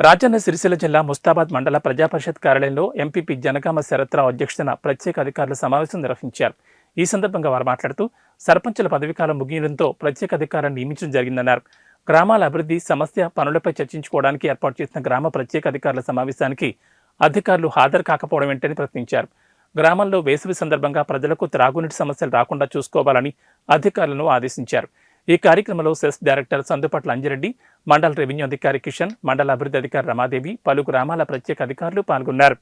రాజన్న సిరిసిల్ల జిల్లా ముస్తాబాద్ మండల ప్రజాపరిషత్ కార్యాలయంలో ఎంపీపీ జనగామ శరత్రావు అధ్యక్షతన ప్రత్యేక అధికారుల సమావేశం నిర్వహించారు. ఈ సందర్భంగా వారు మాట్లాడుతూ సర్పంచుల పదవీకాలం ముగియడంతో ప్రత్యేక అధికారాన్ని నియమించడం జరిగిందన్నారు. గ్రామాల అభివృద్ధి సమస్య పనులపై చర్చించుకోవడానికి ఏర్పాటు చేసిన గ్రామ ప్రత్యేక అధికారుల సమావేశానికి అధికారులు హాజరు కాకపోవడం ఏంటని ప్రశ్నించారు. గ్రామంలో వేసవి సందర్భంగా ప్రజలకు త్రాగునీటి సమస్యలు రాకుండా చూసుకోవాలని అధికారులను ఆదేశించారు. ఈ కార్యక్రమంలో సెస్ డైరెక్టర్ సందుపట్ల అంజిరెడ్డి, మండల రెవెన్యూ అధికారి కిషన్, మండల అభివృద్ధి అధికారి రమాదేవి, పలు గ్రామాల ప్రత్యేక అధికారులు పాల్గొన్నారు.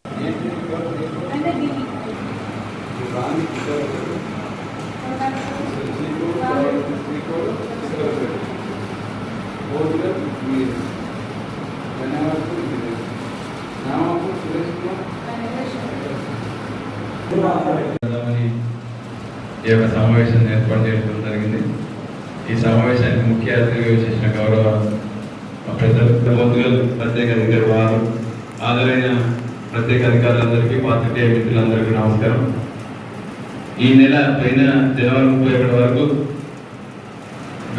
ఈ యొక్క సమావేశాన్ని ఏర్పాటు చేయడం జరిగింది. ఈ సమావేశానికి ముఖ్య అతిథిగా చేసిన గౌరవ ప్రజలు, ప్రత్యేక అధికారులు, వారు హాజరైన ప్రత్యేక అధికారులందరికీ, పాత్రికేయ మిత్రులందరికీ నమస్కారం. ఈ నెల పైన జనవరి 31 వరకు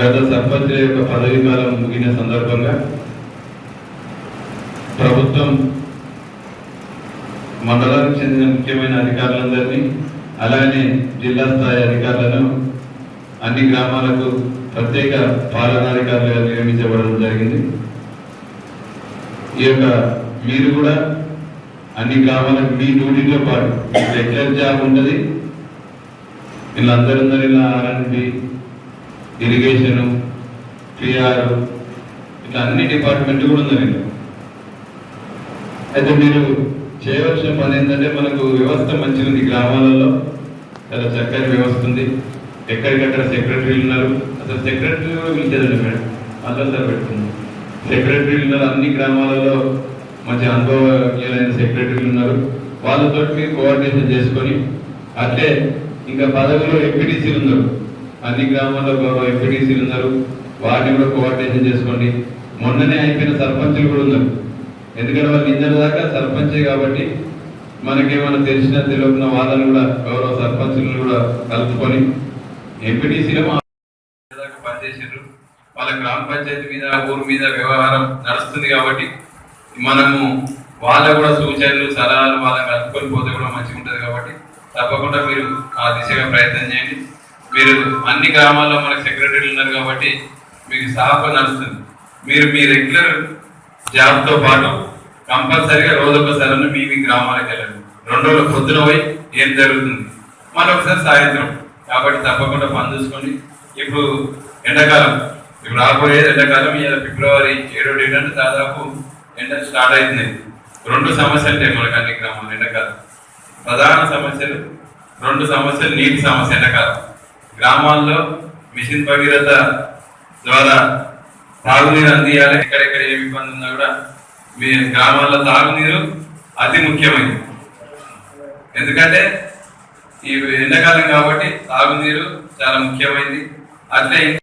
గత సర్పంచుల యొక్క పదవీ కాలం ముగిన సందర్భంగా ప్రభుత్వం మండలానికి చెందిన ముఖ్యమైన అధికారులందరినీ, అలానే జిల్లా స్థాయి అధికారులను అన్ని గ్రామాలకు ప్రత్యేక పాలనాధికారులుగా నియమించబడడం జరిగింది. ఈ యొక్క మీరు కూడా అన్ని గ్రామాలకు మీ డ్యూటీతో పాటు రెగ్యులర్ జాబ్ ఉంటుంది. వీళ్ళందరూ ఇలా ఆర్ఎండ్బి, ఇరిగేషను, పిఆర్, ఇట్లా అన్ని డిపార్ట్మెంట్లు కూడా ఉందండి. అయితే మీరు చేయవలసిన పని ఏంటంటే, మనకు వ్యవస్థ మంచిగా ఉంది, గ్రామాలలో చాలా చక్కని వ్యవస్థ ఉంది. ఎక్కడికక్కడ సెక్రటరీలు ఉన్నారు. అసలు సెక్రటరీ కూడా పిలిచేదండి మేడం, అందరితో పెట్టుకుంది. సెక్రటరీలు ఉన్నారు, అన్ని గ్రామాలలో మంచి అనుభవజ్ఞులైన సెక్రటరీలు ఉన్నారు. వాళ్ళతో మీరు కోఆర్డినేషన్ చేసుకొని, అట్లే ఇంకా పదవిలో ఎంపీటీసీలు ఉన్నారు, అన్ని గ్రామాల్లో గౌరవ ఎంపీటీసీలు ఉన్నారు, వాటిని కూడా కోఆర్డినేషన్ చేసుకోండి. మొన్ననే అయిపోయిన సర్పంచులు కూడా ఉన్నారు. ఎందుకంటే వాళ్ళు ఇద్దరు దాకా సర్పంచే కాబట్టి మనకేమైనా తెలిసిన తెలియకున్న వాళ్ళని కూడా గౌరవ సర్పంచులను కూడా కలుపుకొని ఎంపీటీసీలో పనిచేసారు. వాళ్ళ గ్రామ పంచాయతీ మీద, ఊరు మీద వ్యవహారం నడుస్తుంది కాబట్టి మనము వాళ్ళ కూడా సూచనలు, సలహాలు వాళ్ళని కలుపుకొని పోతే కూడా మంచిగా ఉంటుంది. కాబట్టి తప్పకుండా మీరు ఆ దిశగా ప్రయత్నం చేయండి. మీరు అన్ని గ్రామాల్లో మనకు సెక్రటరీలు ఉన్నారు కాబట్టి మీకు సాఫ్ నడుస్తుంది. మీరు మీ రెగ్యులర్ జాబ్తో పాటు కంపల్సరీగా రోజొకసారి మీ గ్రామాలకు వెళ్ళండి. 2 రోజులు పొద్దున పోయి ఏం జరుగుతుంది, మరొకసారి సాయంత్రం. కాబట్టి తప్పకుండా పని చూసుకోండి. ఇప్పుడు ఎండాకాలం, ఇప్పుడు రాబోయేది ఎండాకాలం. ఇలా ఫిబ్రవరి 7వ తేదీ అంటే దాదాపు ఎండలు స్టార్ట్ అవుతుంది. 2 సమస్యలు ఉంటాయి మనకు అన్ని గ్రామాలు ఎండాకాలం. ప్రధాన సమస్యలు 2 సమస్యలు. నీటి సమస్య ఎండాకాలం గ్రామాల్లో మిషన్ భగీరథ ద్వారా తాగునీరు అందియాలి. ఎక్కడెక్కడ ఏ ఇబ్బంది ఉన్నా కూడా మీ గ్రామాల్లో తాగునీరు అతి ముఖ్యమైనది. ఎందుకంటే ఈ ఎండాకాలం కాబట్టి తాగునీరు చాలా ముఖ్యమైనది. అట్లే